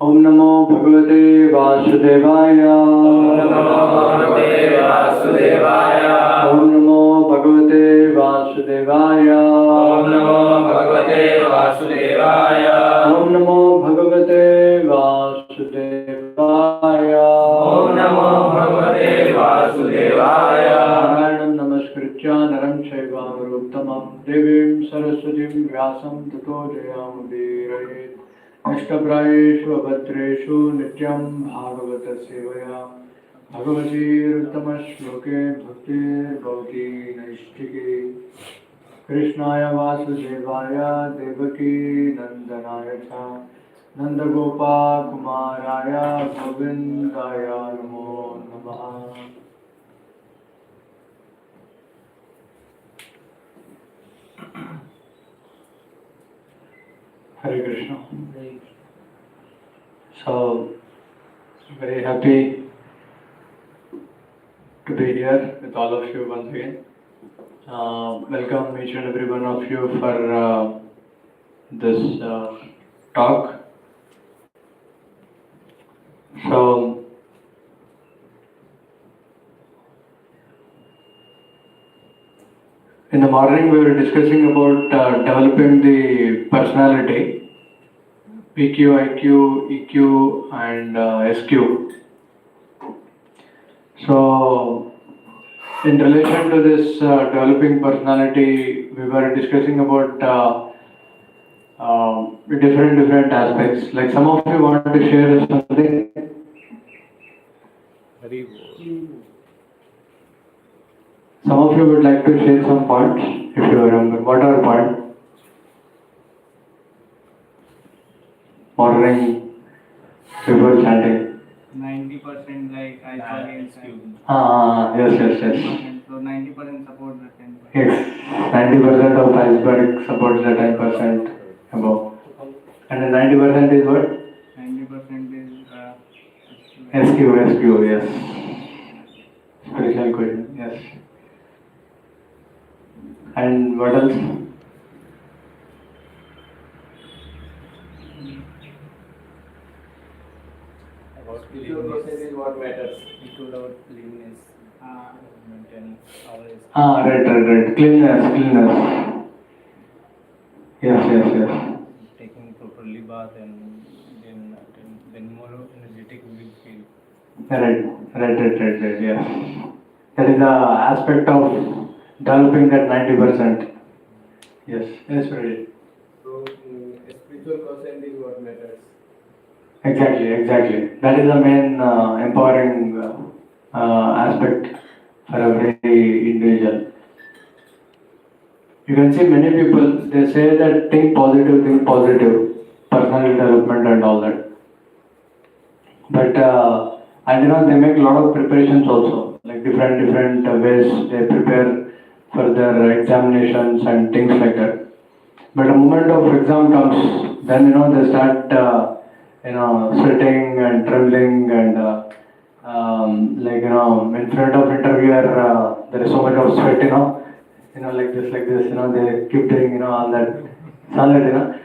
ओम नमो भगवते वासुदेवाय। ओम नमो भगवते वासुदेवाय। ओम नमो भगवते वासुदेवाय। ओम नमो भगवते वासुदेवाय। ओम नमो भगवते वासुदेवाय। ओम नमो भगवते वासुदेवाय। नारायणं नमस्कृत्य नरं चैव नरोत्तमं देवीं सरस्वतीं व्यासं ततो जयमुदीरयेत्। अष्टप्रायेषु अभद्रेषु नित्यं भागवत सेवया भगवतीरुत्तमश्लोके भक्तिर्भवति नैष्ठिके। कृष्णाय वासुदेवाय देवकी नंदनाय च नन्दगोपाकुमाराय गोविन्दाय नमो नमः। Hare Krishna. So, very happy to be here with all of you once again. Welcome each and every one of you for this talk. So, in the morning we were discussing about developing the personality, PQ, IQ, EQ and SQ. So, in relation to this developing personality, we were discussing about different aspects. Like some of you want to share something. Some of you would like to share some points, if you remember. What are points? Morning, before chanting. 90% like I call it SQ. Yes. So 90% support the 10%. Yes, 90% of iceberg supports the 10% above. And the 90% is what? 90% is SQ, yes. Spiritual question, yes. And what else? About cleanliness is what matters. It would about cleanliness, maintaining always. Right. Cleanness. Yes. Taking properly bath and then more energetic we will feel. Right, yes. That is the aspect of developing that 90%. Yes, right. So, a spiritual quotient is what matters. Exactly. That is the main empowering aspect for every individual. You can see many people, they say that think positive, personal development and all that. But and they make a lot of preparations also, like different ways they prepare for their examinations and things like that. But the moment of exam comes, then they start sweating and trembling and in front of interviewer there is so much of sweat, like this, they keep doing all that solid,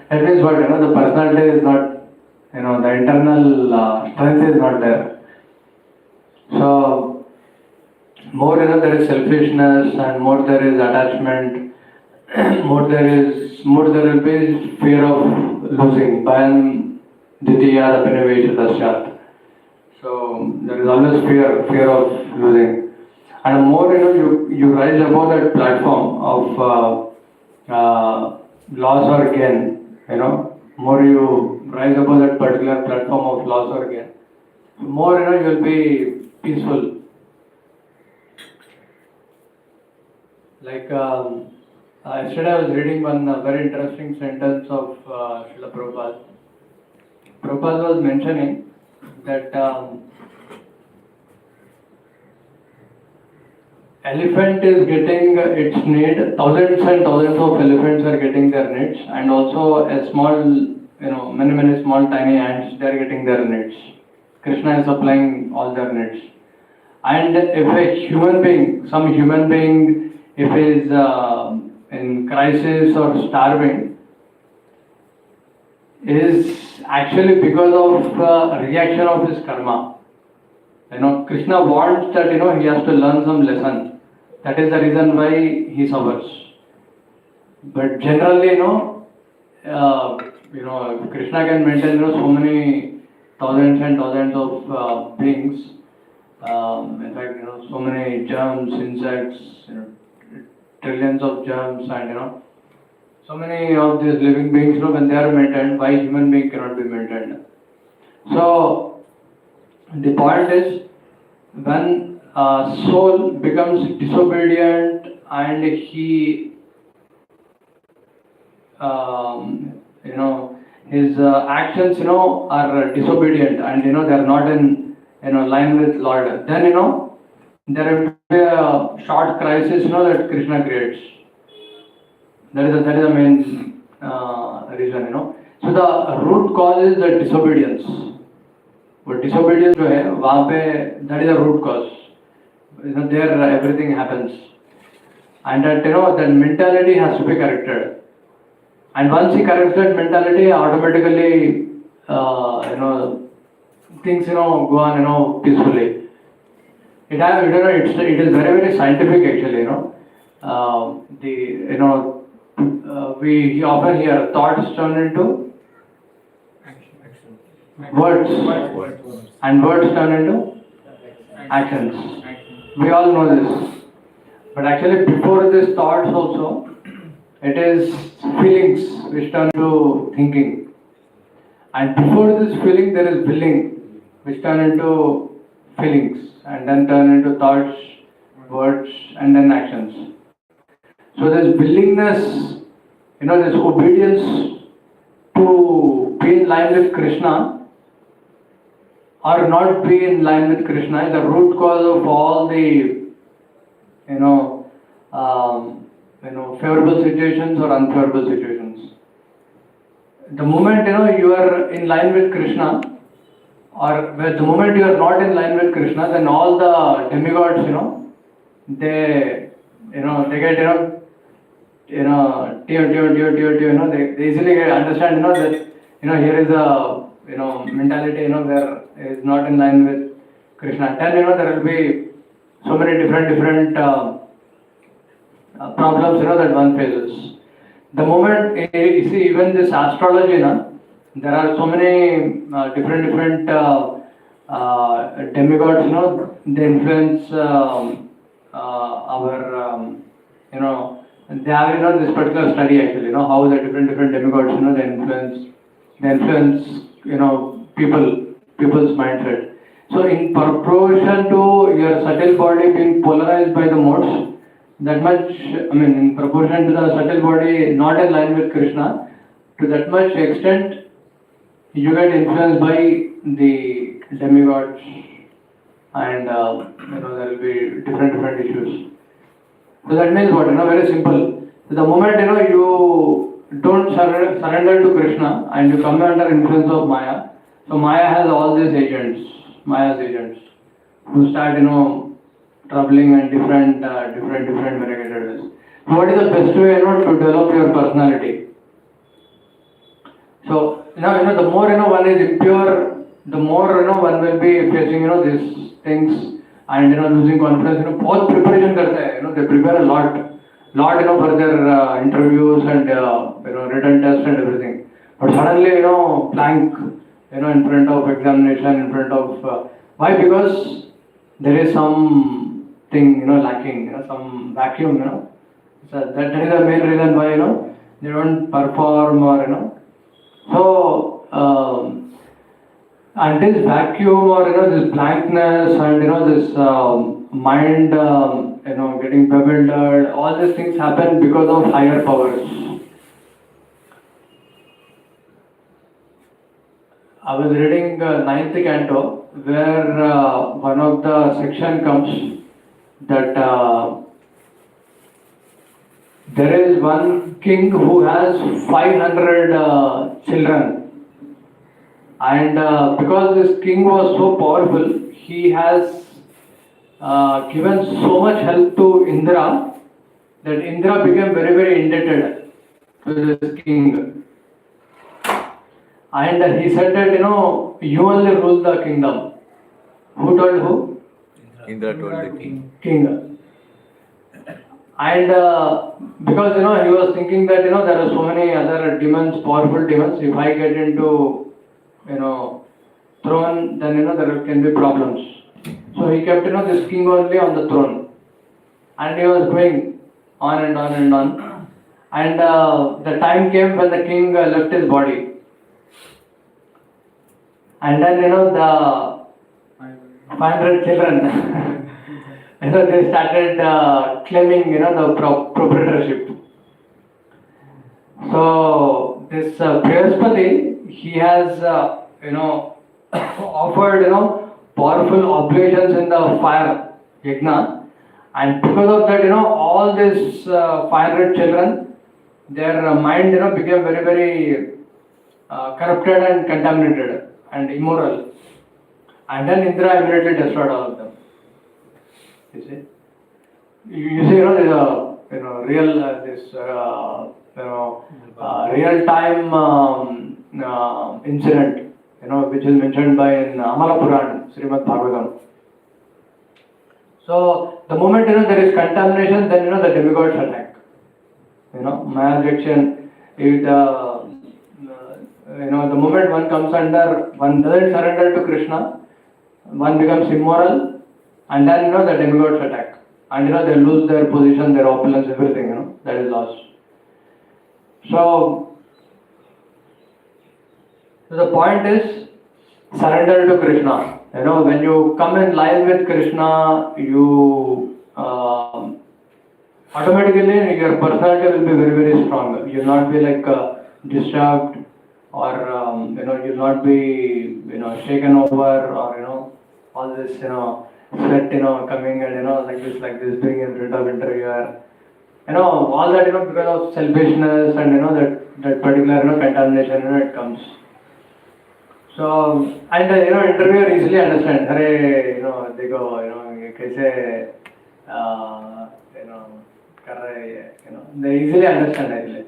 That means what, the personality is not, the internal strength is not there. So more, there is selfishness and more there is attachment, more there will be fear of losing. Bhayam Ditya Abhinavesha. So there is always fear of losing. And more, you rise above that platform of loss or gain, more you rise above that particular platform of loss or gain, more, you will be peaceful. Like yesterday I was reading one very interesting sentence of Srila Prabhupada. Prabhupada was mentioning that elephant is getting its need, thousands and thousands of elephants are getting their needs, and also a small, many small tiny ants, they are getting their needs. Krishna is supplying all their needs. And if a human being, some human being, if he is in crisis or starving, is actually because of reaction of his karma. Krishna wants that, he has to learn some lesson. That is the reason why he suffers. But generally, Krishna can maintain, so many thousands and thousands of beings. In fact, so many germs, insects, trillions of germs, and so many of these living beings, when they are maintained, why human being cannot be maintained? So the point is, when soul becomes disobedient and he, his actions, are disobedient and they are not in line with Lord, then there will be a short crisis, that Krishna creates. That is the main reason, So the root cause is the disobedience. But disobedience जो है वहाँ पे, that is the root cause. There everything happens, and that that mentality has to be corrected. And once he corrects that mentality, automatically things go on peacefully. It is very scientific actually. We often hear thoughts turn into words, and words turn into actions. We all know this. But actually, before these thoughts also, it is feelings which turn to thinking. And before this feeling, there is willing, which turn into feelings, and then turn into thoughts, words, and then actions. So this willingness, this obedience to be in line with Krishna or not be in line with Krishna is the root cause of all the, favorable situations or unfavorable situations. The moment you are in line with Krishna, or where the moment you are not in line with Krishna, then all the demigods, they, they get, they easily understand, that, here is a, mentality, where is not in line with Krishna. Then, there will be so many different problems, that one faces. The moment, you see, even this astrology, there are so many different demigods, they influence our, they have, this particular study actually, how the different demigods, they influence, people's mindset. So in proportion to your subtle body being polarized by the modes, that much, in proportion to the subtle body not in line with Krishna, to that much extent, you get influenced by the demigods, and there will be different issues. So that means what? Very simple. So the moment you don't surrender to Krishna and you come under influence of Maya, so Maya has all these agents, Maya's agents, who start troubling and different variegated ways. So what is the best way to develop your personality? So the more one is impure, the more one will be facing these things and losing confidence. Both preparation karte hai, they prepare a lot for their interviews and written tests and everything. But suddenly blank in front of examination, in front of why? Because there is something lacking, some vacuum. So that is the main reason why they don't perform or So, and this vacuum or this blankness and this mind getting bewildered, all these things happen because of higher powers. I was reading ninth canto where one of the section comes that there is one king who has 500 children, and because this king was so powerful, he has given so much help to Indra that Indra became very indebted to this king. And he said that you only rule the kingdom. Who told who? Indra told the king. King. And because he was thinking that there are so many other demons, powerful demons. If I get into throne, then there can be problems. So he kept this king only on the throne, and he was going on and on and on. And the time came when the king left his body, and then the 500 children. They started claiming, the proprietorship. So this Brihaspati, he has, offered, powerful oblations in the fire yajna, and because of that, all these 500 children, their mind, became very corrupted and contaminated and immoral, and then Indra immediately destroyed all of them. You see, there's a real this real time incident, which is mentioned by in Amala Puran, Srimad Bhagavatam. So the moment there is contamination, then the demigods attack. Maya's action. If the moment one comes under, one doesn't surrender to Krishna, one becomes immoral. And then the demigods attack, and they lose their position, their opulence, everything. That is lost. So the point is surrender to Krishna. When you come in line with Krishna, you automatically your personality will be very strong. You will not be like disturbed, or you will not be shaken over, or all this sweat coming and like this being in front of interviewer, all that because of selfishness and that particular contamination it comes. So, and interviewer easily understand. अरे, देखो, ये कैसे, कर रहे हैं, they easily understand actually.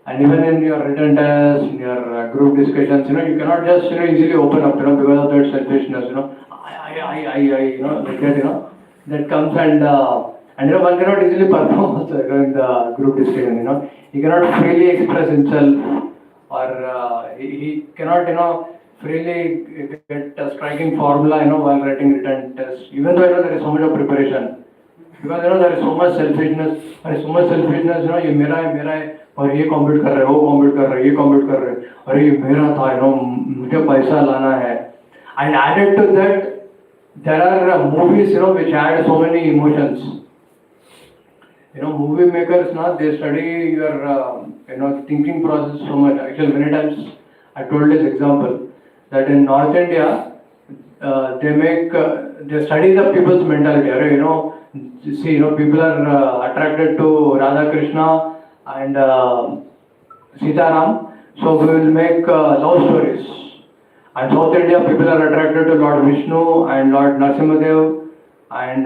And even in your written tests, in your group discussions, you cannot just, easily open up, because of that selfishness, like that, that comes and one cannot easily perform also, in the group discussion, he cannot freely express himself, or he cannot, freely get a striking formula, while writing written tests, even though, there is so much of preparation. Because there is so much selfishness, ये मेरा है और ये compete कर रहे हैं, वो compete कर रहे हैं, ये कॉम्पीट कर रहे हैं, अरे ये मेरा था, मुझे पैसा लाना है. And added to that, there are movies, which add so many emotions. Movie makers now, they study your thinking process so much. Actually, many times I told this example that in North India, they study the people's mentality. See, people are attracted to Radha Krishna and Sitaram, so we will make love stories. And South India, people are attracted to Lord Vishnu and Lord Narasimhadev and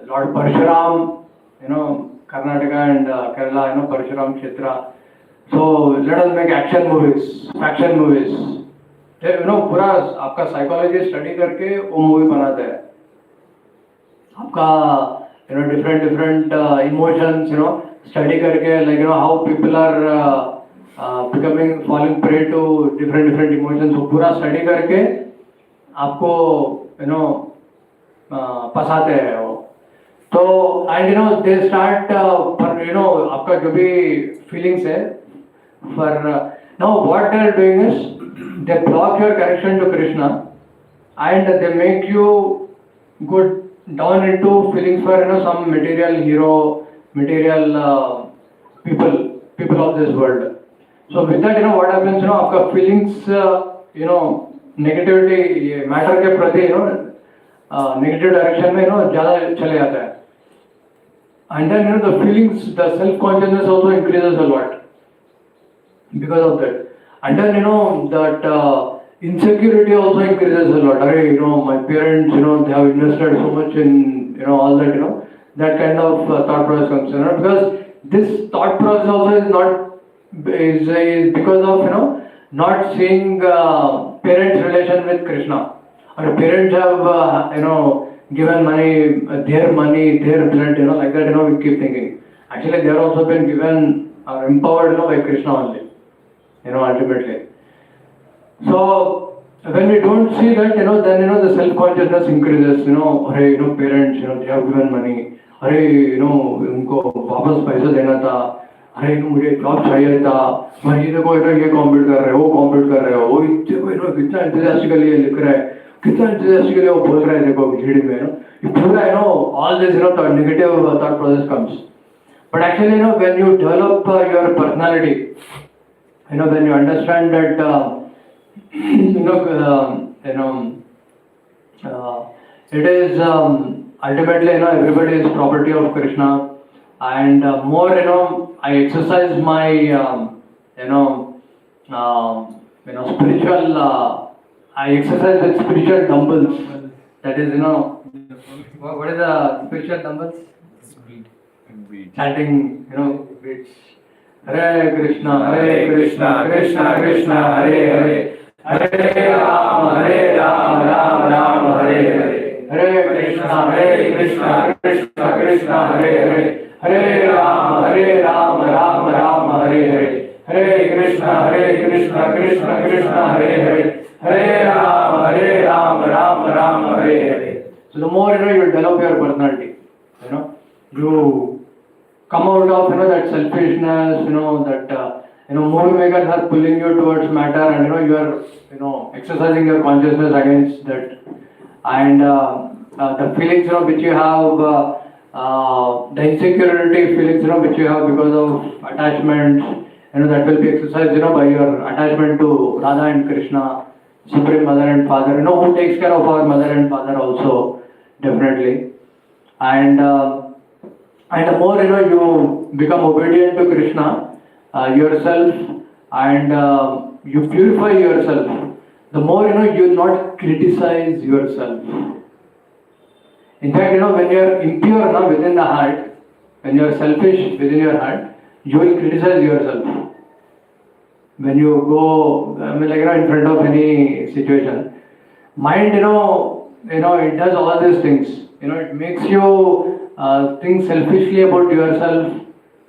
Lord Parshuram, Karnataka and Kerala, Parshuram Kshetra. So let us make action movies. पूरा आपका psychology study करके वो movie बनाते हैं. आपका different emotions, study करके, like how people are falling prey to different emotions, वो पूरा study करके आपको फंसाते हैं वो. तो and they start आपका जो भी feelings है, for now what they are doing is they block your connection to Krishna and they make you go down into feelings for some material hero, material people of this world. So with that, what happens, आपका feelings, negativity, matter के प्रति, negative direction में, ज़्यादा चले जाता है. And then, the feelings, the self-consciousness also increases a lot because of that. And then, that insecurity also increases a lot. My parents, they have invested so much in, all that, that kind of thought process comes, because this thought process also is because of, not seeing parents' relation with Krishna. Or parents have, given money, their blood, like that, we keep thinking. Actually, they have also been given or empowered, by Krishna only, ultimately. So, when we don't see that, then, the self-consciousness increases, parents, they have given money, उनको वापस पैसा देना था, मुझे job चाहिए था, मैं ये देखो, ये कॉम्पीट कर रहे हो, वो कॉम्पीट कर रहे हो, वो देखो, कितना enthusiastically ये लिख रहा है, कितना enthusiastically वो बोल रहा है, देखो खिचड़ी में, ये पूरा, all this, negative thought process comes. But actually, when you develop your personality, when you understand that, it is ultimately, everybody is property of Krishna, and more, I exercise my, spiritual. I exercise with spiritual dumbbells. That is, what is the spiritual dumbbells? Beat. Chanting, beats. Hare Krishna, Krishna Krishna, Hare Hare Ram, Ram Hare. Hare Krishna, Krishna Krishna, Hare Hare Ram, Ram Hare Hare. Hare Krishna, Krishna Krishna, Hare Ram, Ram Hare Hare. So the more you develop your personality, you come out of that selfishness, that movie makers are pulling you towards matter, and you are exercising your consciousness against that, and the feelings which you have, the insecurity feelings which you have because of attachment, that will be exercised by your attachment to Radha and Krishna, Supreme Mother and Father, who takes care of our mother and father also, definitely. And the more you become obedient to Krishna yourself, and you purify yourself, the more, you will not criticize yourself. In fact, when you are impure now within the heart, when you are selfish within your heart, you will criticize yourself. When you go, in front of any situation, mind, it does all these things. It makes you think selfishly about yourself,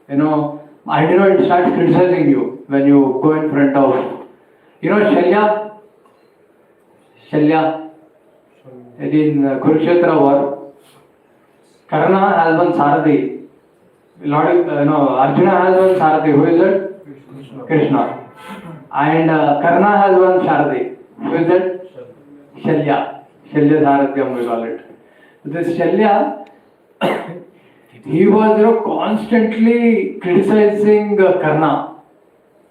and it starts criticizing you when you go in front of, Shalya, in Kurukshetra war, Karna has one Sarathi. Arjuna has one Sarathi. Who is it? Krishna. And Karna has one Sarathi. Who is it? Shalya. Shalya Sarathiyam we call it. This Shalya, he was constantly criticizing Karna.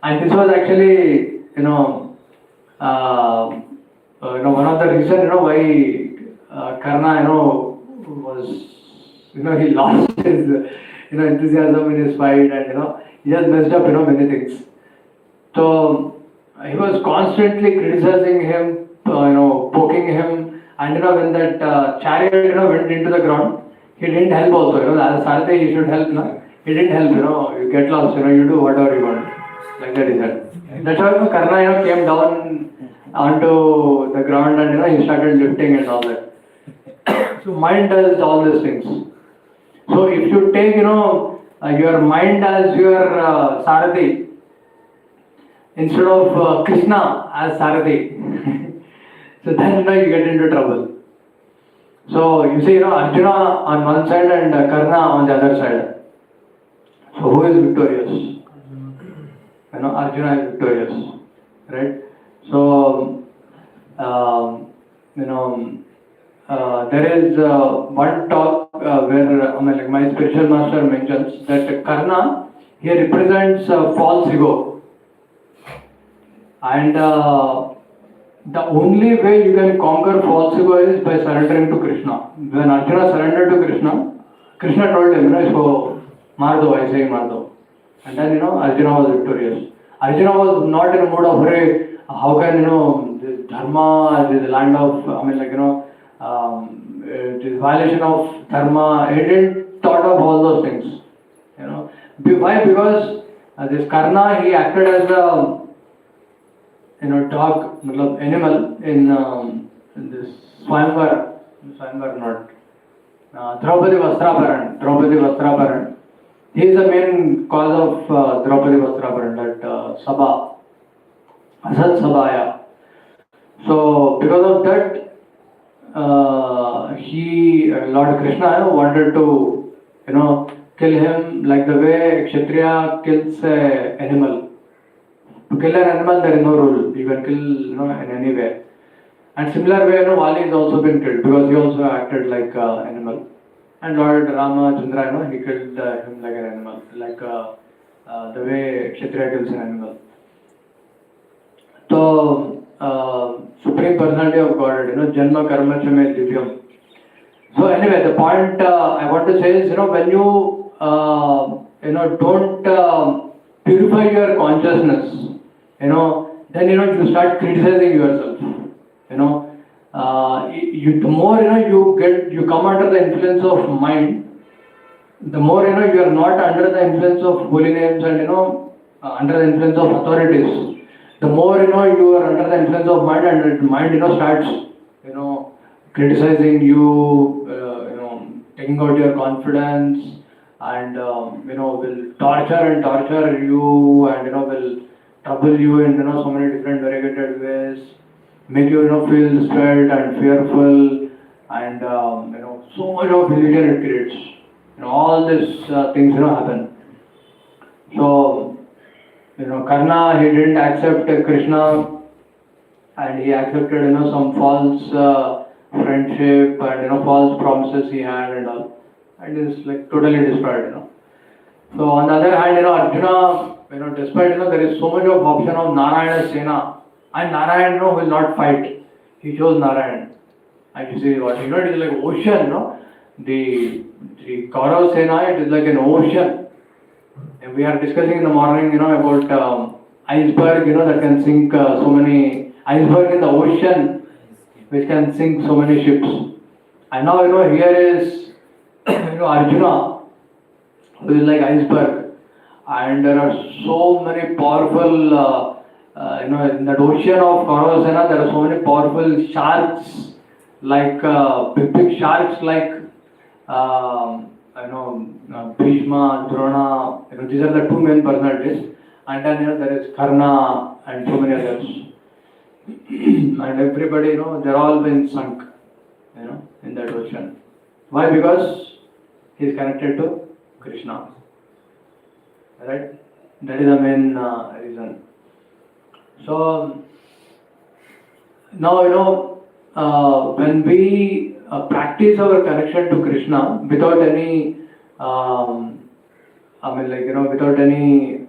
And this was actually, one of the reasons, why Karna, was, he lost his, enthusiasm in his fight, and, he just messed up, many things. So, he was constantly criticizing him, poking him, and, when that chariot, went into the ground, he didn't help also, as Sarathi, he should help, no? He didn't help, you get lost, you do whatever you want. Like that he said. That's why, Karna, came down onto the ground, and, he started lifting and all that. So mind does all these things. So if you take, your mind as your Sarathi, instead of Krishna as Sarathi, so then, you get into trouble. So you see, Arjuna on one side and Karna on the other side. So who is victorious? Arjuna is victorious, right? So, there is one talk where my spiritual master mentions that Karna here represents false ego, and the only way you can conquer false ego is by surrendering to Krishna. When Arjuna surrendered to Krishna, Krishna told him, so Mardo, I say Mardo. And then, Arjuna was victorious. Arjuna was not in a mood of, hey, how can, this dharma, this land of, this violation of dharma, he didn't thought of all those things. Why? Because this Karna, he acted as a, dog, animal in this Swayamvar not, Draupadi Vastraparan. He is the main cause of Draupadi Vastraparan, that Sabha, Asat Sabhaya. So, because of that, Lord Krishna wanted to, kill him like the way Kshatriya kills an animal. To kill an animal, there is no rule. You can kill, in any way. And similar way, Vali has also been killed because he also acted like an animal. And Lord Ramachandra, he killed him like an animal, like the way Kshatriya kills an animal. So, Supreme Personality of Godhead, Janma Karma Chame Divyam. So anyway, the point I want to say is, when you, don't purify your consciousness, then, you start criticizing yourself. The more, you come under the influence of mind, the more, you are not under the influence of holy names and, under the influence of authorities. The more, you are under the influence of mind, and mind, starts, criticizing you, taking out your confidence, and, will torture you, and, will trouble you in, so many different variegated ways, make you, feel scared and fearful, and, so much of illusion it creates. All these things, happen. So, Karna, he didn't accept Krishna, and he accepted, some false friendship and, false promises he had and all. And is like totally destroyed, So on the other hand, Arjuna, despite, there is so much of option of Narayana Sena, and Narayan, will not fight. He chose Narayan. And you see what, it is like ocean, The Kaurav Sena, it is like an ocean. And we are discussing in the morning, about iceberg, that can sink so many, iceberg in the ocean, which can sink so many ships. And now, here is, Arjuna, who is like iceberg. And there are so many powerful, in that ocean of Kauravasena, there are so many powerful sharks, like big sharks like, Bhishma, Drona, these are the two main personalities. And then, there is Karna and so many others. And everybody, they're all been sunk, in that ocean. Why? Because he is connected to Krishna. Right? That is the main reason. So, now, when we practice our connection to Krishna without any, without any,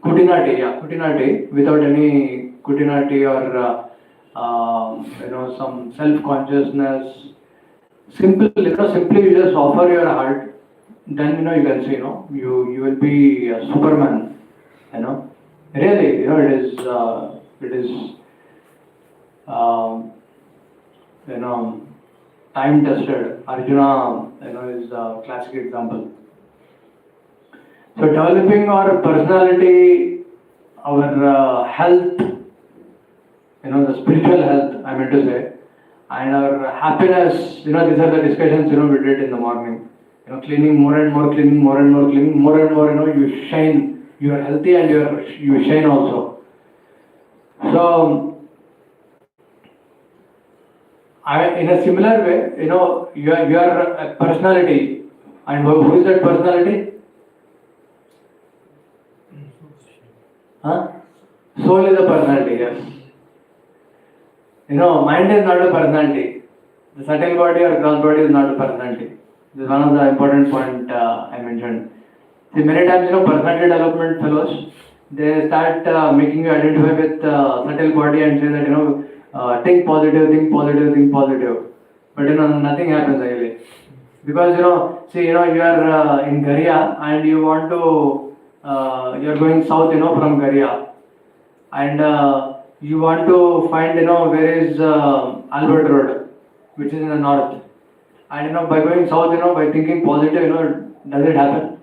kutinati, without any kutinati or, some self-consciousness, simply you just offer your heart, then, you can say, you will be a Superman, really, it is, time tested. Arjuna, is a classic example. So developing our personality, our health, the spiritual health, I meant to say, and our happiness, these are the discussions, we did in the morning. Cleaning more and more, cleaning more and more, cleaning more and more, you shine, you are healthy and you shine also. So, in a similar way, you are a personality. And who is that personality? Huh? Soul is a personality, yes. Mind is not a personality. The subtle body or gross body is not a personality. This is one of the important points I mentioned. See, many times, personality development fellows, they start making you identify with subtle body and say that, think positive, think positive, think positive. But, nothing happens really. Because, you are in Garia and you want to, you are going south, from Garia. And you want to find, where is Albert Road, which is in the north. And, by going south, by thinking positive, does it happen?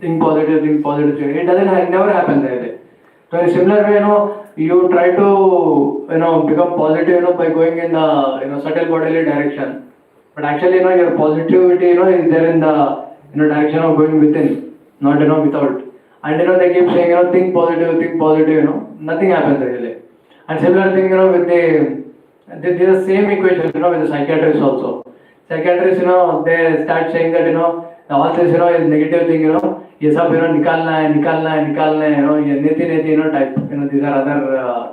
Think positive, think positive. It never happens really. So in a similar way, you try to, become positive, by going in the, subtle bodily direction. But actually, your positivity, is there in the, direction of going within, not, without. And, they keep saying, think positive, nothing happens really. And similar thing, with the same equation, with the psychiatrists also. Psychiatrists, they start saying that, all this, is negative thing, ये सब, निकालना है, ये नेति, type, these are other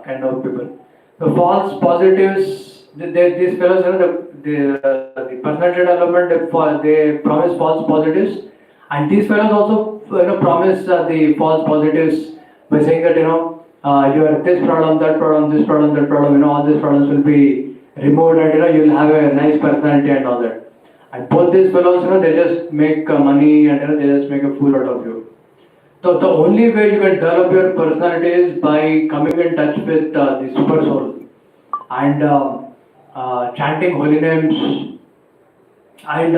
kind of people. So false positives, these fellows, the personality development, they promise false positives, and these fellows also, promise the false positives by saying that, you are this problem, that problem, this problem, that problem, all these problems will be removed, and you'll have a nice personality and all that. And both these fellows, they just make money and they just make a fool out of you. So the only way you can develop your personality is by coming in touch with the super soul and chanting holy names and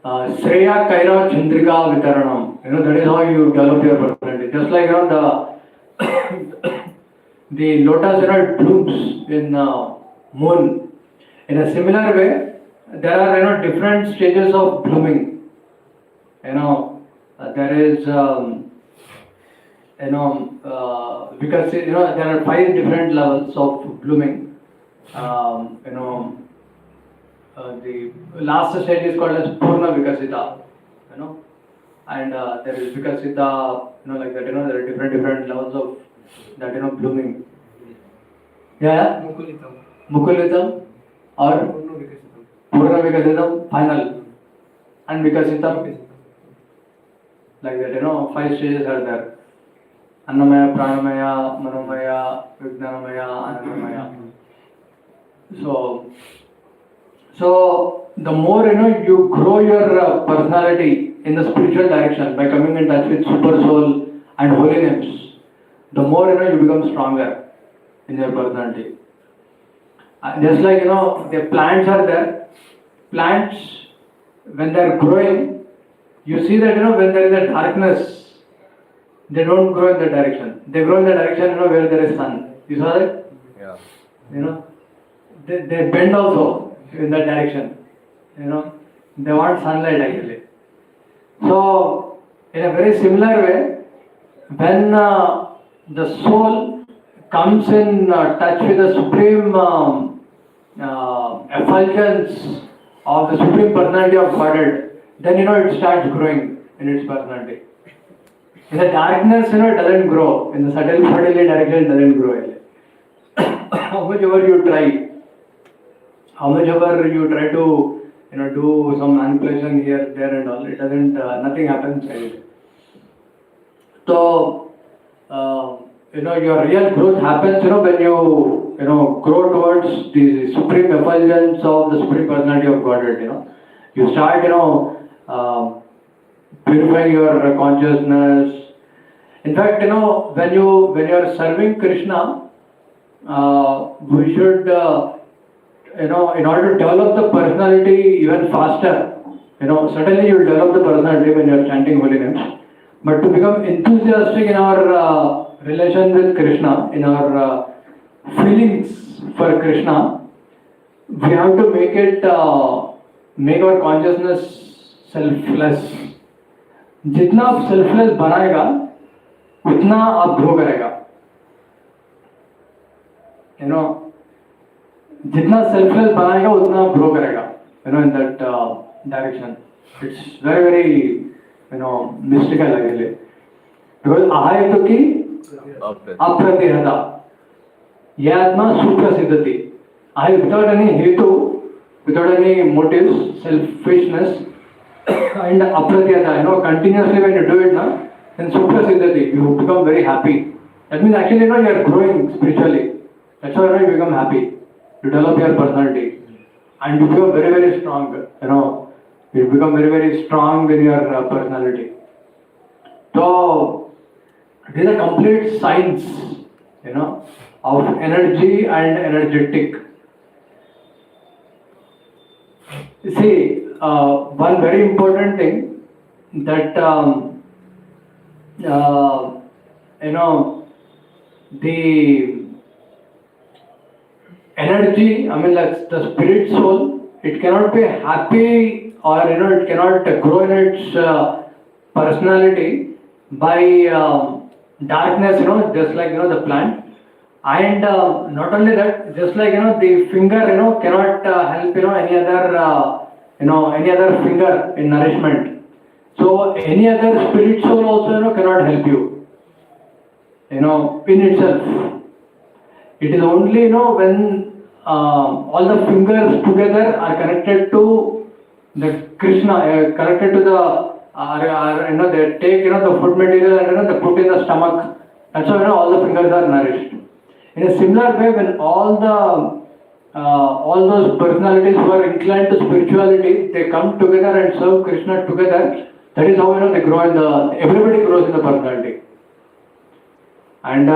Shreya Kaira Chandrika Vitaranam. That is how you develop your personality. Just like the lotus blooms in moon. In a similar way, there are different stages of blooming. There is because there are 5 different levels of blooming. The last stage is called as Purna Vikasita. And there is Vikasita. Like that. There are different levels of that. Blooming. Yeah. Mukulitam or Purna Vikasitam, final, and Vikasitam, like that, 5 stages are there. Annamaya, Pranamaya, Manomaya, Vijnanamaya, Anandamaya. So the more, you grow your personality, in the spiritual direction, by coming in touch with super soul and holy names, the more you become stronger in your personality. Just like the plants are there. Plants, when they are growing, you see that when there is a darkness, they don't grow in that direction. They grow in the direction where there is sun. You saw that? Yeah. They bend also in that direction. They want sunlight actually. So, in a very similar way, when the soul comes in touch with the supreme effulgence of the supreme personality of Godhead, then it starts growing in its personality. In the darkness, it doesn't grow. In the subtle bodily direction, it doesn't grow. How much ever you try, to do some manipulation here, there, and all, it doesn't. Nothing happens. So, your real growth happens, when you, grow towards the supreme effulgence of the supreme personality of Godhead. You start, purifying your consciousness. In fact, when you are serving Krishna, we should, in order to develop the personality even faster, certainly you will develop the personality when you are chanting holy names. But to become enthusiastic in our relation with Krishna, in our feelings for Krishna, we have to make our consciousness selfless. जितना आप selfless बनाएगा, उतना आप grow करेगा. जितना selfless बनाएगा, उतना आप grow करेगा. In that direction. It's very, very mystical actually. Because ahayatu ki apratighata. Yatma suprasiddhati. I without any hetu, without any motives, selfishness, and apratighata. Continuously when you do it, then suprasiddhati, you become very happy. That means actually you are growing spiritually. That's why you become happy. You develop your personality. And you become very, very strong. You become very, very strong in your personality. So, it is a complete science, of energy and energetic. See, one very important thing that, the energy, like the spirit soul, it cannot be happy or it cannot grow in its personality by darkness, just like the plant. And not only that, just like the finger, cannot help any other finger in nourishment. So any other spirit soul also cannot help you, in itself. It is only when all the fingers together are connected to the Krishna, connected to the they take the food material and they put in the stomach. That's why all the fingers are nourished. In a similar way, when all those personalities who are inclined to spirituality, they come together and serve Krishna together. That is how they grow everybody grows in the personality. And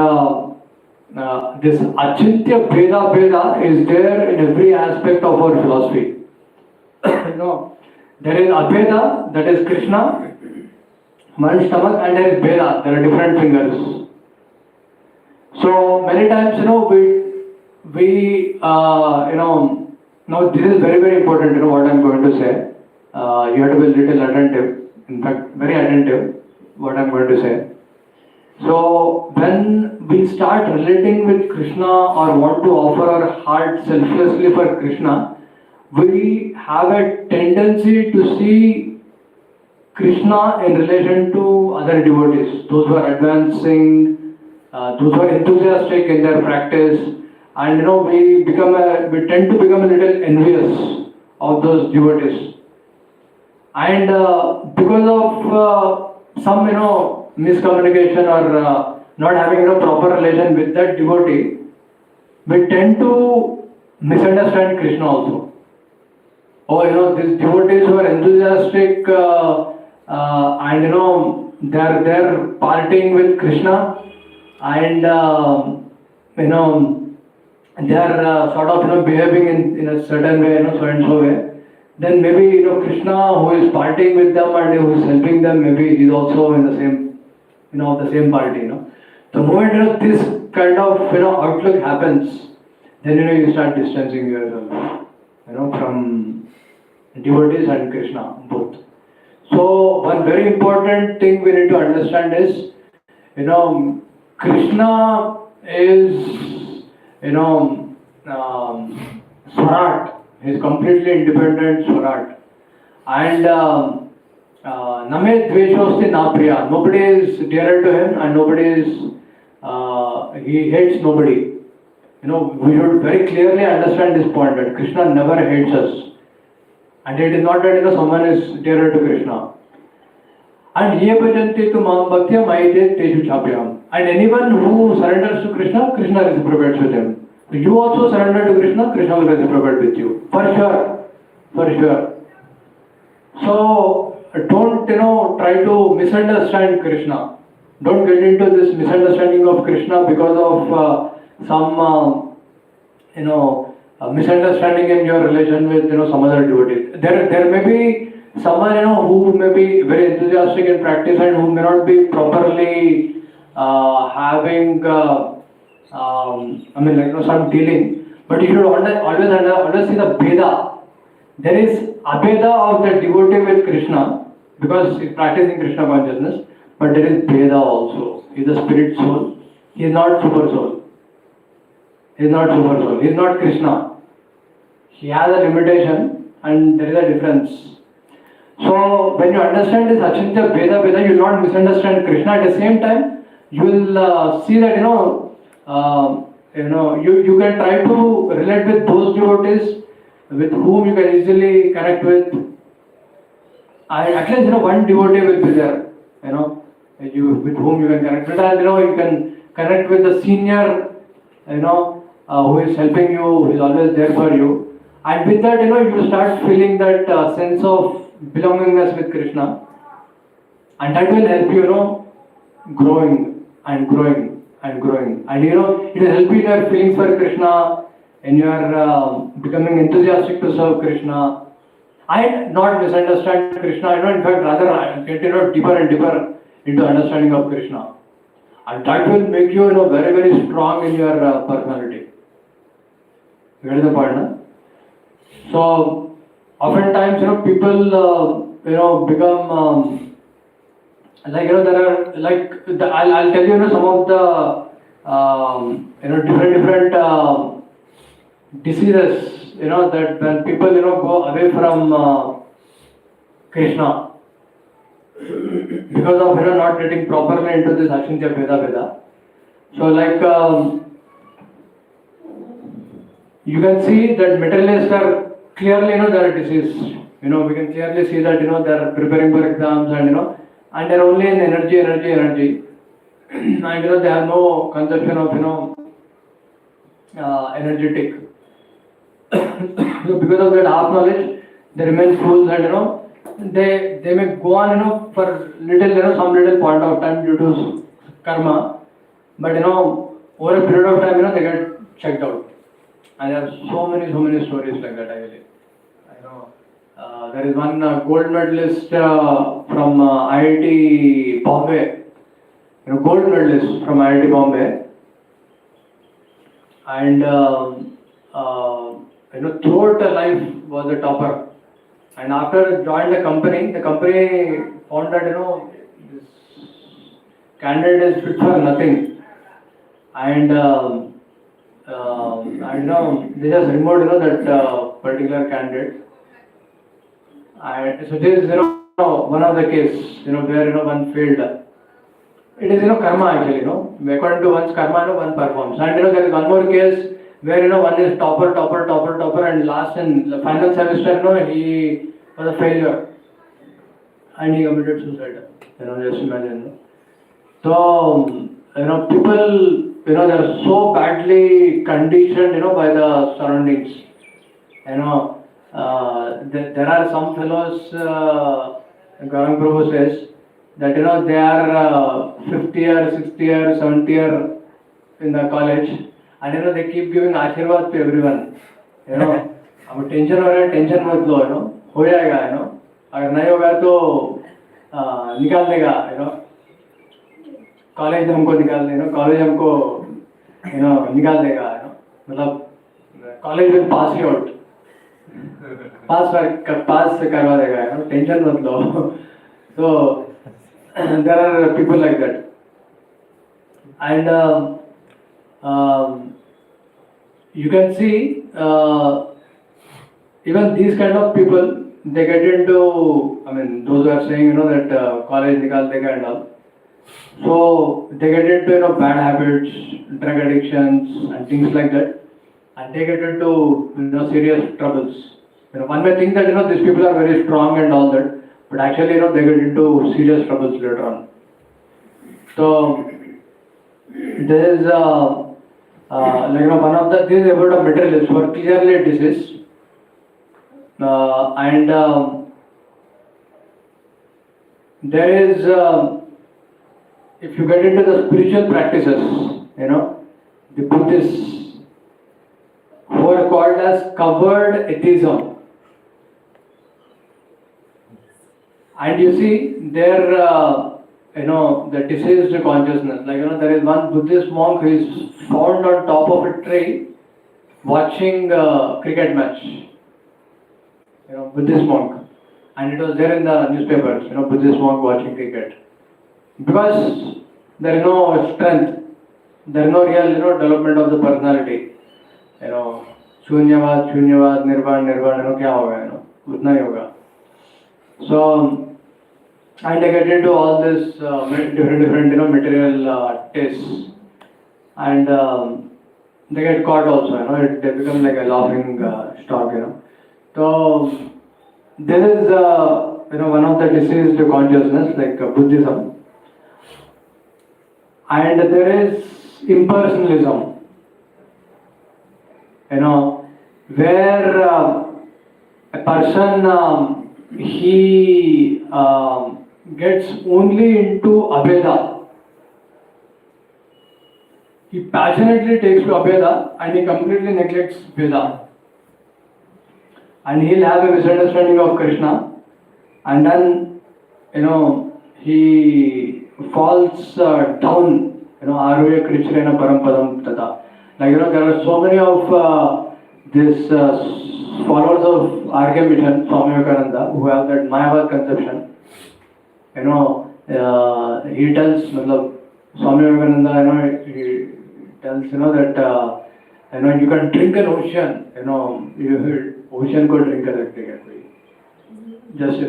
this achintya bheda is there in every aspect of our philosophy. There is abheda, that is Krishna, one stomach, and there is bheda, there are different fingers. So many times, we now this is very, very important, what I am going to say. You have to be a little attentive, in fact, very attentive, what I am going to say. So when we start relating with Krishna or want to offer our heart selflessly for Krishna, we have a tendency to see Krishna in relation to other devotees, those who are advancing, those who are enthusiastic in their practice, and we tend to become a little envious of those devotees. And because of some miscommunication or not having proper relation with that devotee, we tend to misunderstand Krishna also. Oh, these devotees who are enthusiastic and they're partying with Krishna, and they are sort of behaving in a certain way, so and so way. Then maybe Krishna, who is partying with them and who is helping them, maybe he's also in the same of the same party. The moment this kind of outlook happens, then you start distancing yourself from devotees and Krishna both. So one very important thing we need to understand is Krishna is Swarat. He is completely independent Swarat, and Name Dveshosti Napriya. Nobody is dearer to him, and nobody is he hates nobody. We should very clearly understand this point that Krishna never hates us. And it is not that someone is dearer to Krishna. And ye bhajanti tu mam bhaktya maite teju chapyam. And anyone who surrenders to Krishna, Krishna reciprocates with him. So you also surrender to Krishna, Krishna will reciprocate with you. For sure. For sure. So don't try to misunderstand Krishna. Don't get into this misunderstanding of Krishna because of some misunderstanding in your relation with some other devotee. There may be someone who may be very enthusiastic in practice and who may not be properly having some dealing, but you should always see the Veda. There is Abheda of the devotee with Krishna because he is practicing Krishna consciousness, but there is Veda also. He is a spirit soul. He is not super soul. He is not super soul. He is not Krishna. He has a limitation and there is a difference. So when you understand this Achintya Veda, you will not misunderstand Krishna. At the same time, you will see that you can try to relate with those devotees with whom you can easily connect with. At least one devotee will be there. With whom you can connect with. And you can connect with the senior. Who is helping you, who is always there for you. And with that, you start feeling that sense of belongingness with Krishna. And that will help you, growing and growing and growing. And it will help you in your feelings for Krishna, in your becoming enthusiastic to serve Krishna. And not misunderstand Krishna, in fact, rather get deeper and deeper into understanding of Krishna. And that will make you, very, very strong in your personality. You get the point, no? So, oftentimes, people, become, there are, I'll tell you, some of the, different diseases, that when people, go away from Krishna, because of not getting properly into this Achintya Veda. So you can see that materialists are clearly they are diseased. We can clearly see that they are preparing for exams and they are only in energy. And they have no conception of energetic. So because of that half knowledge, they remain fools and they may go on for some little point of time due to karma, but over a period of time they get checked out. And there are so many stories like that. There is one gold medalist from IIT Bombay, gold medalist from IIT Bombay, and throughout her life was a topper. And after joined the company found that this candidate is fit for nothing, and they just removed that particular candidate. And so this is one of the case where one failed. It is karma actually. According to one's karma, one performs. And there is one more case where one is topper, and last in the final semester he was a failure and he committed suicide. Just imagine. So people they are so badly conditioned by the surroundings. There are some fellows Gaurang Prabhu says that they are 50 year, 60 year, 70 year in the college, and they keep giving Ashirwad to everyone. अब tension हो रहा है, tension मत लो, हो जाएगा, अगर नहीं होगा तो निकाल देगा, कॉलेज हमको निकाल देगा, कॉलेज हमको निकाल देगा, मतलब college will pass you out, pass करवा देगा, टेंशन मत लो. So there are people like that, and you can see even these kind of people, they get into, those who are saying that college nikal dega and all, so they get into bad habits, drug addictions and things like that, and they get into serious troubles. One may think that these people are very strong and all that, but actually they get into serious troubles later on. So this is one of the things about a materialist who are clearly diseased, and there is if you get into the spiritual practices, the Buddhists who are called as covered atheism, and you see their the diseased consciousness. Like there is one Buddhist monk who is found on top of a tree watching a cricket match. Buddhist monk, and it was there in the newspapers. Buddhist monk watching cricket, because there is no strength, there is no real development of the personality. शून्यवाद शून्यवाद निर्वाण निर्वाण क्या होगा, उतना ही होगा. So and they get into all this different material tastes, and they get caught also. They become like a laughing stock. So this is one of the diseased consciousness, like Buddhism, and there is impersonalism. Where a person he gets only into Abheda. He passionately takes to Abheda and he completely neglects Veda. And he'll have a misunderstanding of Krishna, and then he falls down. Arve Krishrena Parampadam Tata. Like there are so many of this followers of R.K. Mission, Swami Vivekananda, who have that Mayavad conception. He tells, Swami Vivekananda, he tells, that, you can drink an ocean, ocean could drink a just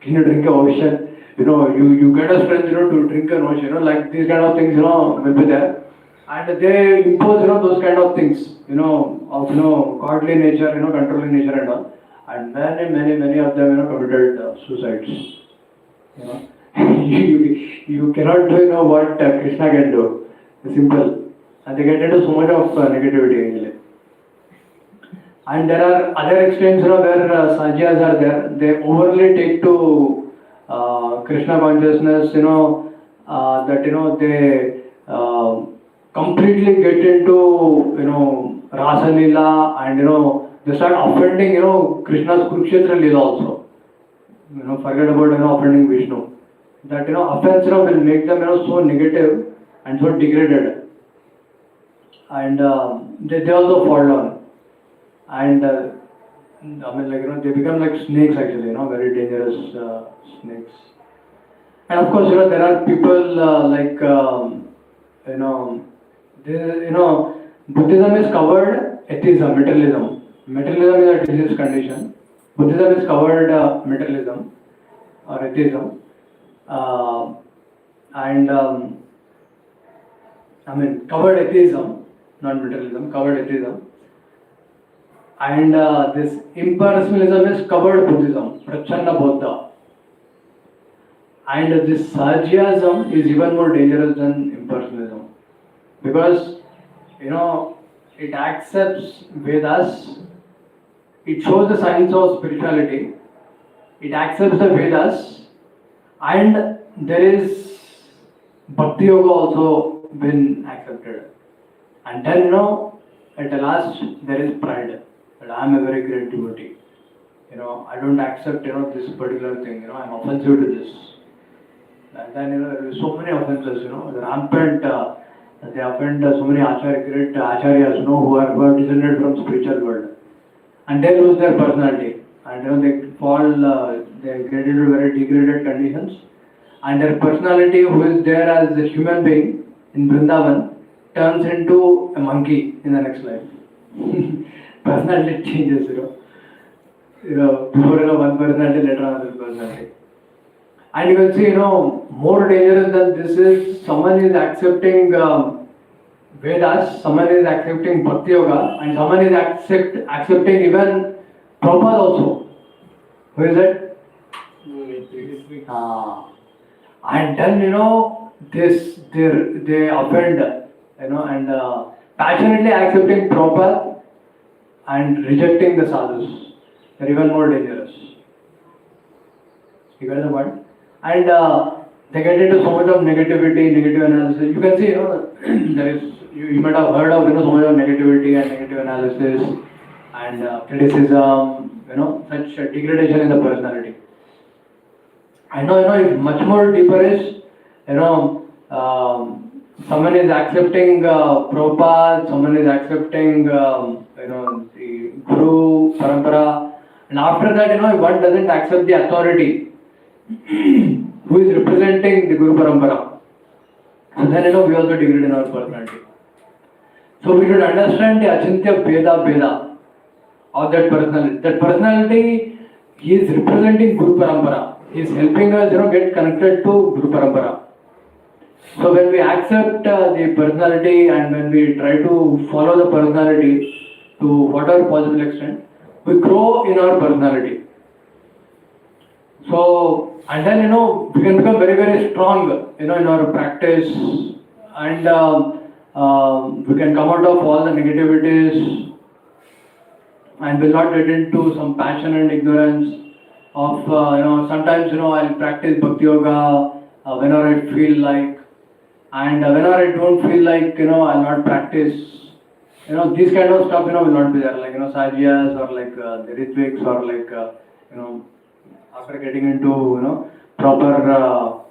can you drink an ocean? You get a strength, to drink an ocean, like these kind of things, will be there. And they impose, those kind of things, of, godly nature, controlling nature and all. And many of them, committed suicides. You cannot do, what Krishna can do. It's simple. And they get into so much of negativity, actually. And there are other extremes, where Sajias are there. They overly take to Krishna consciousness, that, they completely get into, Rasa Leela, and, they start offending, Krishna's Kurukshetra Leela also. Forget about, offending Vishnu. That, offense, will make them, so negative and so degraded. And they also fall down. And they become like snakes, actually, very dangerous snakes. And of course, there are people like, Buddhism is covered atheism, materialism. Materialism is a disease condition. Buddhism is covered materialism or atheism. Covered atheism, not materialism, covered atheism. And this impersonalism is covered Buddhism, Prachanda Bodha. And this Sajiasm is even more dangerous than impersonalism, because it accepts Vedas, it shows the science of spirituality, it accepts the Vedas, and there is Bhakti Yoga also been accepted. And then, at the last, there is pride. That I am a very great devotee. I don't accept, this particular thing. I'm offensive to this. And then, there is so many offenses, rampant. They offend so many great acharyas, who are descended from spiritual world. And they lose their personality. And, they fall, they get into very degraded conditions. And their personality, who is there as a human being in Vrindavan, turns into a monkey in the next life. Personality changes, before one personality, later another personality. And you can see, more dangerous than this is someone is accepting Vedas, someone is accepting Bhakti Yoga, and someone is accepting even Prabhupada also. Who is it? And then, they offend, and passionately accepting Prabhupada and rejecting the sadhus. They're even more dangerous. You get the point? And they get into so much of negativity, negative analysis. You can see, there is, you might have heard of, so much of negativity and negative analysis and criticism, such degradation in the personality. I know, if much more deeper is, someone is accepting Prabhupada, someone is accepting, the Guru, Parampara, and after that, if one doesn't accept the authority, who is representing the Guru Parampara, so then, we also degrade in our personality. So we should understand the Achintya Bheda of that personality. That personality, he is representing Guru Parampara. He is helping us, get connected to Guru Parampara. So when we accept the personality and when we try to follow the personality to whatever possible extent, we grow in our personality. So, and then, we can become very, very strong, in our practice, and we can come out of all the negativities and will not get into some passion and ignorance of, sometimes, I'll practice Bhakti Yoga whenever I feel like, and whenever I don't feel like, I'll not practice. These kind of stuff, will not be there, like, Sajias or like the Ritviks or like, after getting into, proper,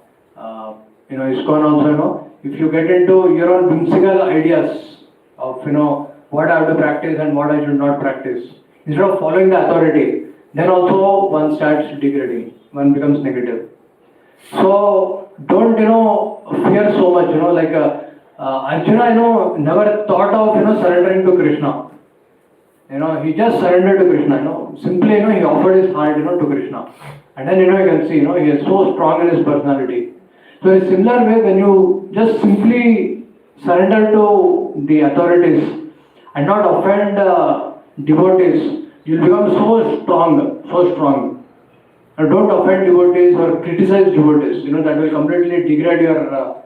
ISKCON also, if you get into your own whimsical ideas of, what I have to practice and what I should not practice, instead of following the authority, then also one starts degrading, one becomes negative. So don't, fear so much, like Arjuna, never thought of, surrendering to Krishna. He just surrendered to Krishna, simply, he offered his heart, to Krishna. And then, you can see, he is so strong in his personality. So in a similar way, when you just simply surrender to the authorities and not offend devotees, you'll become so strong. And don't offend devotees or criticize devotees, that will completely degrade your,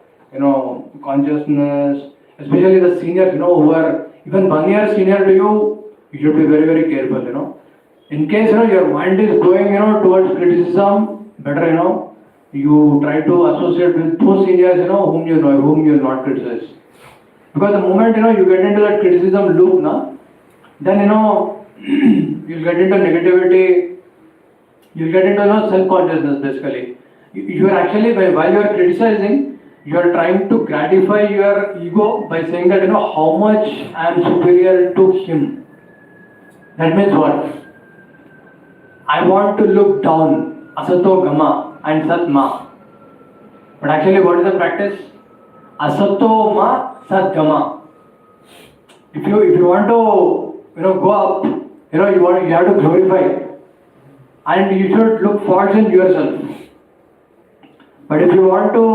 consciousness, especially the seniors, who are even 1 year senior to you, you should be very, very careful, In case, your mind is going, towards criticism, better, you try to associate with those seniors, whom you will not criticize. Because the moment, you get into that criticism loop, then, you'll get into negativity, you'll get into, self-consciousness, basically. You are actually, while you are criticizing, you are trying to gratify your ego by saying that, how much I am superior to him. That means what? I want to look down, asato gama and sat ma. But actually, what is the practice? Asato ma sat gama. If you want to, go up, you have to glorify, and you should look faults in yourself. But if you want to,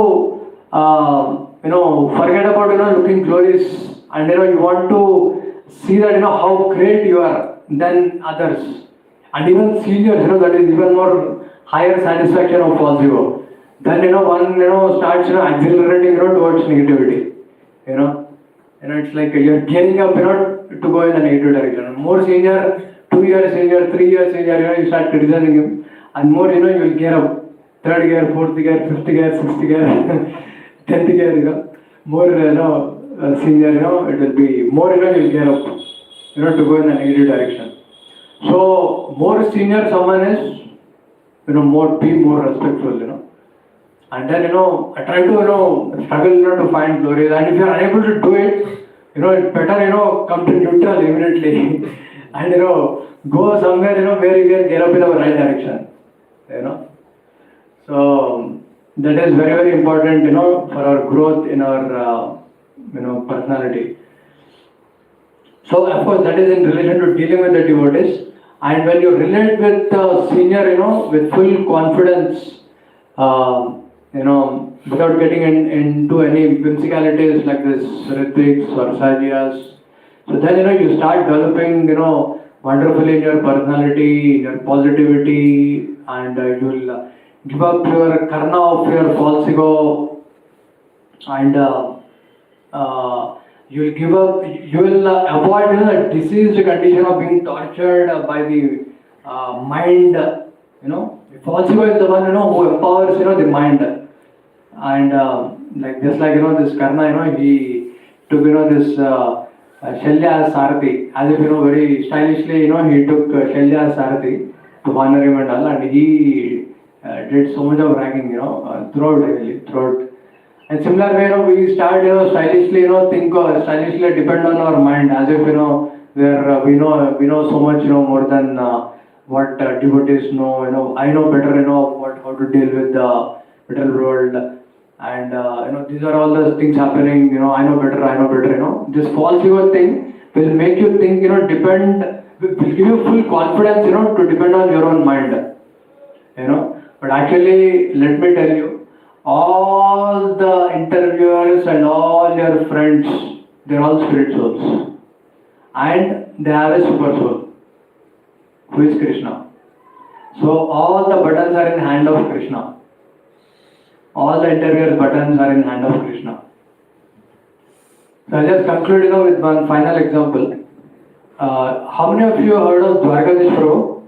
forget about, looking glorious, and you want to see that, how great you are than others. And even seniors, that is even more higher satisfaction of false ego. Then, one, starts, accelerating, towards negativity. It's like you're gearing up, to go in a negative direction. More senior, 2 years senior, 3 years senior, you start criticizing him. and more, you will gear up. Third gear, fourth gear, fifth gear, sixth gear, 10th gear, more, senior, it will be more, you'll gear up, to go in a negative direction. So, more senior someone is, be more respectful, And then, I try to, struggle, to find glories. And if you are unable to do it, it's better, come to neutral immediately. And, go somewhere, where you can get up in the right direction, So, that is very, very important, for our growth in our, personality. So, of course, that is in relation to dealing with the devotees. And when you relate with the senior, with full confidence, without getting into any whimsicalities like this, rhythmics or sajias. So then, you start developing, wonderfully in your personality, in your positivity, and you'll give up your karna of your false ego, and you will avoid the diseased condition of being tortured by the mind, false ego is the one, who empowers, the mind. And this karna, he took, this Shalya as Sarathi, as if, very stylishly, he took Shalya as Sarathi to honor him and all, and he did so much of ragging, throughout. And similar way, we start, stylishly, stylishly depend on our mind, as if, where we know so much, more than what devotees know. I know better, how to deal with the material world. And these are all the things happening, I know better, This false ego thing will make you think, will give you full confidence, to depend on your own mind, But actually, let me tell you, all the interviewers and all your friends, they're all spirit souls. And they have a super soul, who is Krishna. So all the buttons are in hand of Krishna. All the interviewers' buttons are in hand of Krishna. So I'll just conclude, with one final example. How many of you heard of Dwarkadish Prabhu?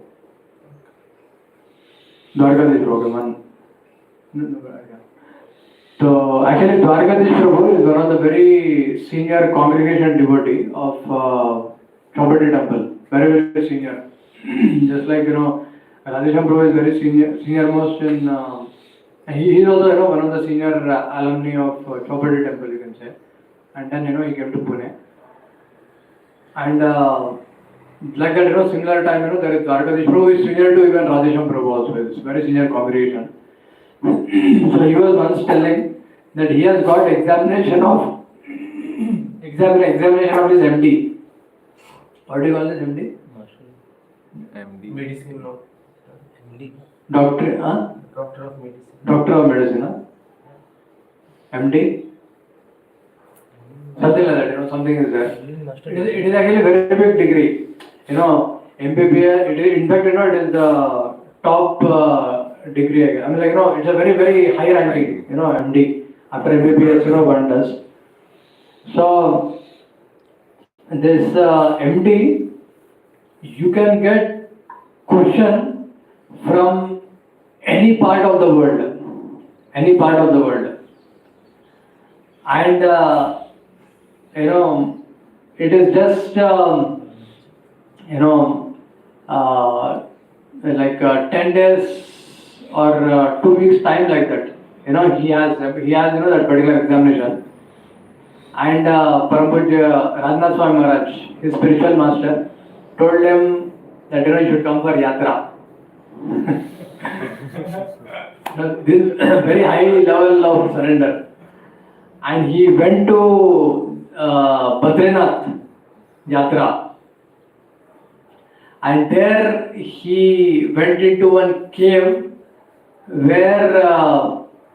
Dwarkadish Prabhu, man. So actually, Dwarkadish Prabhu is one of the very senior congregation devotee of Chowpatty Temple. Very, very senior. Just like, Radhesham Prabhu is very senior most in. He is also, one of the senior alumni of Chowpatty Temple, you can say. And then, he came to Pune. And like that, similar time, there is Dwarkadish Prabhu, who is senior to even Radhesham Prabhu also. It's very senior congregation. So he was once telling that he has got examination of his MD. What do you call this MD? MD. Medicine, no. MD. Doctor of Medicine. Doctor of Medicine, MD? Something like that, something is there. It is actually a very big degree. MBBS, in fact, it is the top degree. I mean, it's a very, very high ranking, MD. After MBBS, one does. So, this MD, you can get question from any part of the world. And, it is just, like 10 days or 2 weeks time like that. He has that particular examination. And Parampuja Radhanath Swami Maharaj, his spiritual master, told him that, you should come for yatra. This very high level of surrender. And he went to Badrinath Yatra. And there he went into one cave where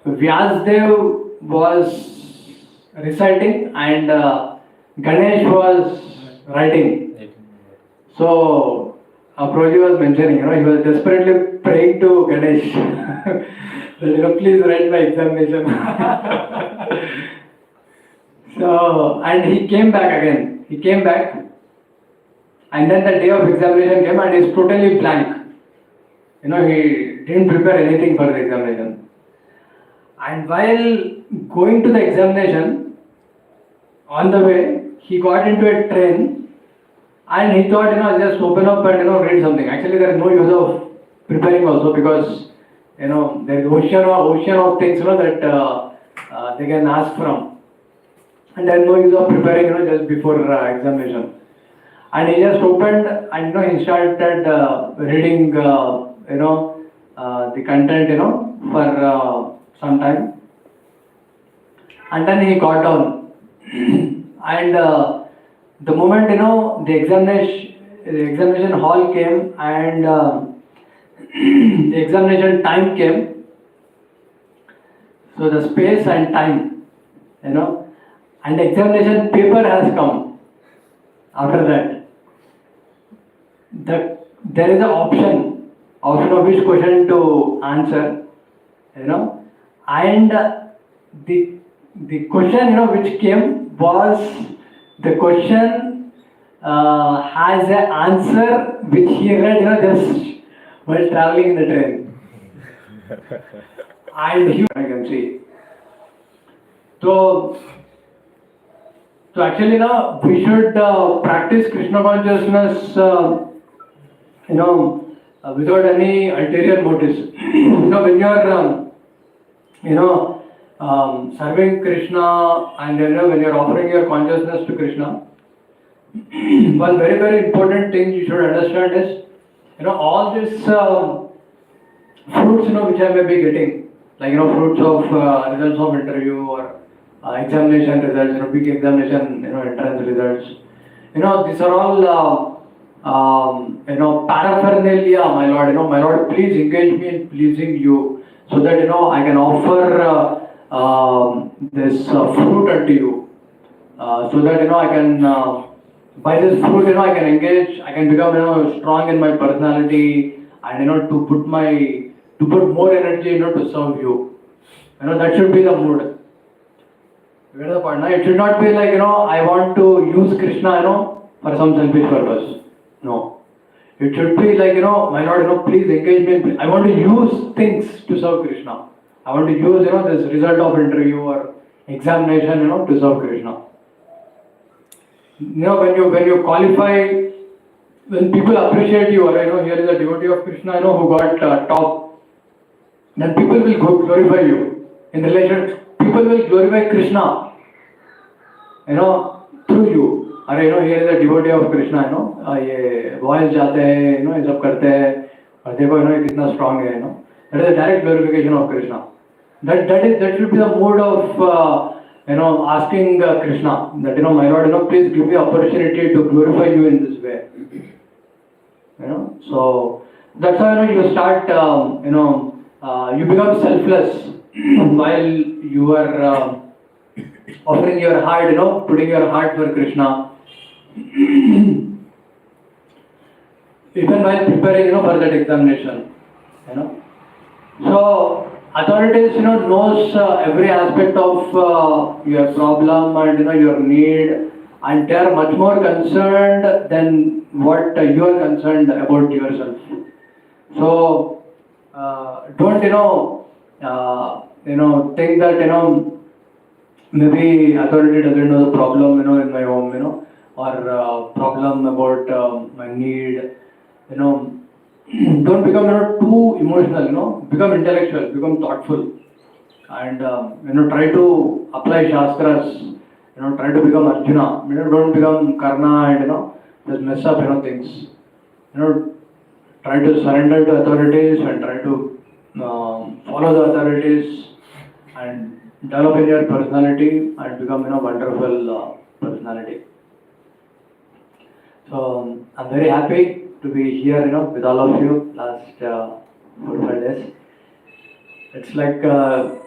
Vyasdev was reciting and Ganesh was writing. So Prabhuji was mentioning, he was desperately praying to Ganesh that, please write my examination. So, and he came back again. And then the day of examination came and he's totally blank. He didn't prepare anything for the examination. And while going to the examination, on the way, he got into a train and he thought, I'll just open up and, read something. Actually, there is no use of preparing also because, there is ocean of things, that they can ask from. And there is no use of preparing, just before examination. And he just opened and, he started reading, the content, for some time. And then he got down. And the moment, the examination hall came and the examination time came, so the space and time, and the examination paper has come after that. There is an option of which question to answer, and the question, which came was the question has an answer which he read, just while traveling in the train. And I can see. So actually now we should practice Krishna consciousness, without any ulterior motives. When you are, serving Krishna and when you are offering your consciousness to Krishna, one very, very important thing you should understand is, all these fruits, which I may be getting, like, fruits of results of interview or examination results, big examination, entrance results. These are all, paraphernalia, my Lord. My Lord, please engage me in pleasing you so that, I can offer this fruit unto you. So that, I can, by this fruit, I can engage, I can become, strong in my personality and, to put more energy, to serve you. That should be the mood. You get the point? It should not be like, I want to use Krishna, for some selfish purpose. No. It should be like, my Lord, please engage me. I want to use things to serve Krishna. I want to use, this result of interview or examination, to serve Krishna. When you qualify, when people appreciate you, or here is a devotee of Krishna, who got top, then people will glorify you. In relation, people will glorify Krishna, through you. अरे here is a devotee of Krishna, ये voice जाते हैं, ये सब करते हैं, और देखो ये कितना strong है, that is a direct glorification of Krishna. That should be the mood of asking Krishna that my Lord, please give me opportunity to glorify you in this way. So that's how you start. You become selfless while you are offering your heart, putting your heart for Krishna. Even while preparing, for that examination, So authorities, knows every aspect of your problem and your need, and they are much more concerned than what you are concerned about yourself. So don't think that maybe authority doesn't know the problem in my home, or problem about my need, Don't become too emotional, become intellectual, become thoughtful, and try to apply shastras, try to become Arjuna, don't become Karna and just mess up things, try to surrender to authorities and try to follow the authorities and develop in your personality and become wonderful personality. So I'm very happy to be here, with all of you last 4 or 5 days. It's like a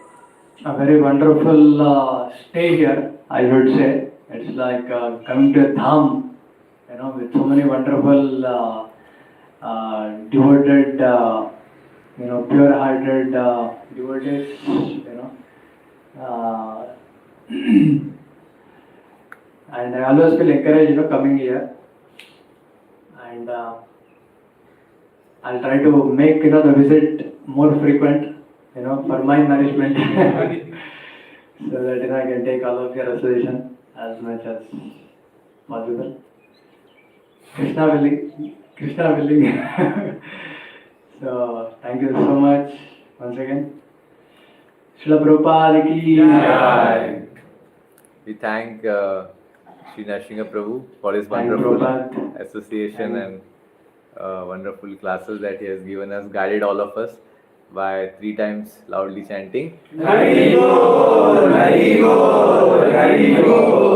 very wonderful stay here, I would say. It's like coming to a dham, with so many wonderful, devoted, pure-hearted devotees, and I always feel encouraged, coming here. And I'll try to make the visit more frequent, for my nourishment, so that I can take all of your association as much as possible. Krishna willing, Krishna willing. So thank you so much once again. Srila Prabhupada ki Jai. We thank Sri Nrsimha Prabhu for his Thank you, wonderful Prabhupada. association Thank- and wonderful classes that he has given us, guided all of us by 3 times loudly chanting. Hari Bol, Hari Bol, Hari Bol.